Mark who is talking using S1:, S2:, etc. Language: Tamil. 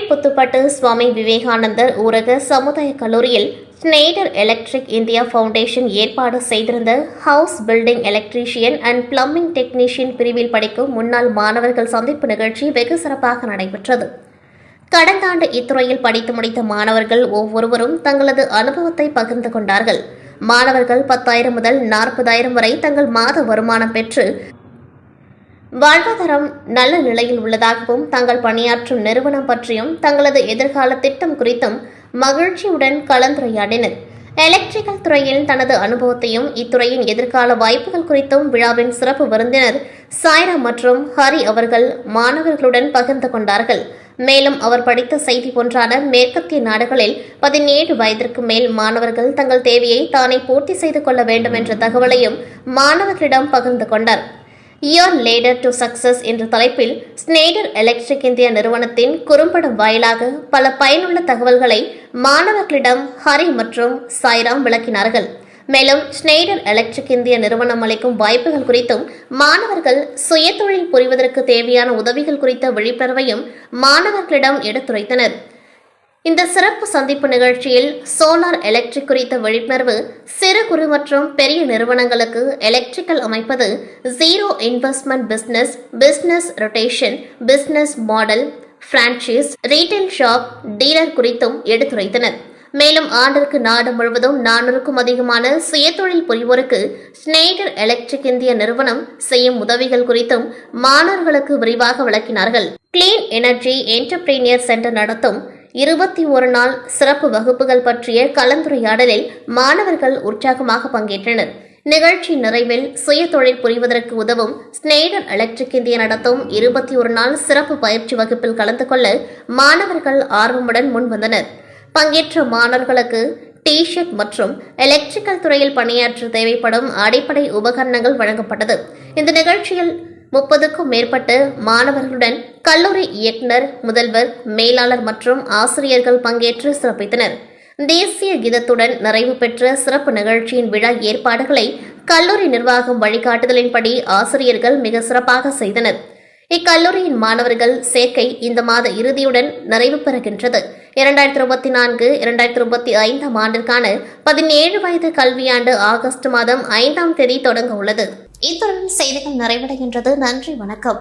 S1: கீழ்புத்துப்பட்டு சுவாமி விவேகானந்தர் ஊரக சமுதாய கல்லூரியில் ஸ்னெய்டர் எலக்ட்ரிக் இந்தியா ஃபவுண்டேஷன் ஏற்பாடு செய்திருந்த house building electrician and plumbing technician பிரிவில் படிக்கும் முன்னாள் மாணவர்கள் சந்திப்பு நிகழ்ச்சி வெகு சிறப்பாக நடைபெற்றது. கடந்த ஆண்டு இத்துறையில் படித்து முடித்த மாணவர்கள் ஒவ்வொருவரும் தங்களது அனுபவத்தை பகிர்ந்து கொண்டார்கள். மாணவர்கள் 10,000 முதல் 40,000 வரை தங்கள் மாத வருமானம் பெற்று வாழ்வாதாரம் நல்ல நிலையில் உள்ளதாகவும் தாங்கள் பணியாற்றும் நிறுவனம் பற்றியும் தங்களது எதிர்கால திட்டம் குறித்தும் மகிழ்ச்சியுடன் கலந்துரையாடினர். எலக்ட்ரிக்கல் துறையில் தனது அனுபவத்தையும் இத்துறையின் எதிர்கால வாய்ப்புகள் குறித்தும் விழாவின் சிறப்பு விருந்தினர் சாய்ரா மற்றும் ஹரி அவர்கள் மாணவர்களுடன் பகிர்ந்து கொண்டார்கள். மேலும் அவர் படித்த செய்தி ஒன்றான மேற்கத்திய நாடுகளில் 17 வயதிற்கு மேல் மாணவர்கள் தங்கள் தேவையை தானே பூர்த்தி செய்து கொள்ள வேண்டும் என்ற தகவலையும் மாணவர்களிடம் பகிர்ந்து கொண்டார். இயர் லேடர் டு சக்சஸ் என்ற தலைப்பில் ஸ்னெய்டர் எலக்ட்ரிக் இந்தியா நிறுவனத்தின் குறும்படம் வாயிலாக பல பயனுள்ள தகவல்களை மாணவர்களிடம் ஹரி மற்றும் சாய்ராம் விளக்கினார்கள். மேலும் ஸ்னெய்டர் எலக்ட்ரிக் இந்தியா நிறுவனம் அளிக்கும் வாய்ப்புகள் குறித்தும் மாணவர்கள் சுயதொழில் புரிவதற்கு தேவையான உதவிகள் குறித்த விழிப்புணர்வையும் மாணவர்களிடம் எடுத்துரைத்தனர். இந்த சிறப்பு சந்திப்பு நிகழ்ச்சியில் சோலார் எலக்ட்ரிக் குறித்த விழிப்புணர்வு, சிறு குறு மற்றும் பெரிய நிறுவனங்களுக்கு எலக்ட்ரிக்கல் அமைப்பது, zero investment business, business rotation, business model, franchise, retail shop, dealer குறித்தும் எடுத்துரைத்தனர். மேலும் ஆண்டிற்கு நாடு முழுவதும் 400க்கும் அதிகமான சுயதொழில் புரிவோருக்கு ஸ்னெய்டர் எலக்ட்ரிக் இந்தியா நிறுவனம் செய்யும் உதவிகள் குறித்தும் மாணவர்களுக்கு விரிவாக விளக்கினார்கள். கிளீன் எனர்ஜி என்டர்பிரீனியர் சென்டர் நடத்தும் 21 நாள் சிறப்பு வகுப்புகள் பற்றிய கலந்துரையாடலில் மாணவர்கள் உற்சாகமாக பங்கேற்றனர். நிகழ்ச்சி நிறைவில் சுயதொழில் புரிவதற்கு உதவும் ஸ்னெய்டர் எலக்ட்ரிக் இந்தியா நடத்தும் 21 நாள் சிறப்பு பயிற்சி வகுப்பில் கலந்து கொள்ள மாணவர்கள் ஆர்வமுடன் முன்வந்தனர். பங்கேற்ற மாணவர்களுக்கு டி-ஷர்ட் மற்றும் எலக்ட்ரிக்கல் துறையில் பணியாற்ற தேவைப்படும் அடிப்படை உபகரணங்கள் வழங்கப்பட்டது. இந்த நிகழ்ச்சியில் 30க்கும் மேற்பட்ட மாணவர்களுடன் கல்லூரி இயக்குநர், முதல்வர், மேலாளர் மற்றும் ஆசிரியர்கள் பங்கேற்று சிறப்பித்தனர். தேசிய கீதத்துடன் நிறைவு பெற்ற சிறப்பு நிகழ்ச்சியின் விழா ஏற்பாடுகளை கல்லூரி நிர்வாகம் வழிகாட்டுதலின்படி ஆசிரியர்கள் மிக சிறப்பாக செய்தனர். இக்கல்லூரியின் மாணவர்கள் சேர்க்கை இந்த மாத இறுதியுடன் நிறைவு பெறுகின்றது. 2024-2025 ஆண்டிற்கான 17 வயது கல்வியாண்டு ஆகஸ்ட் மாதம் 5ஆம் தேதி தொடங்க உள்ளது. இத்துடன் செய்திகள் நிறைவடைகின்றது. நன்றி, வணக்கம்.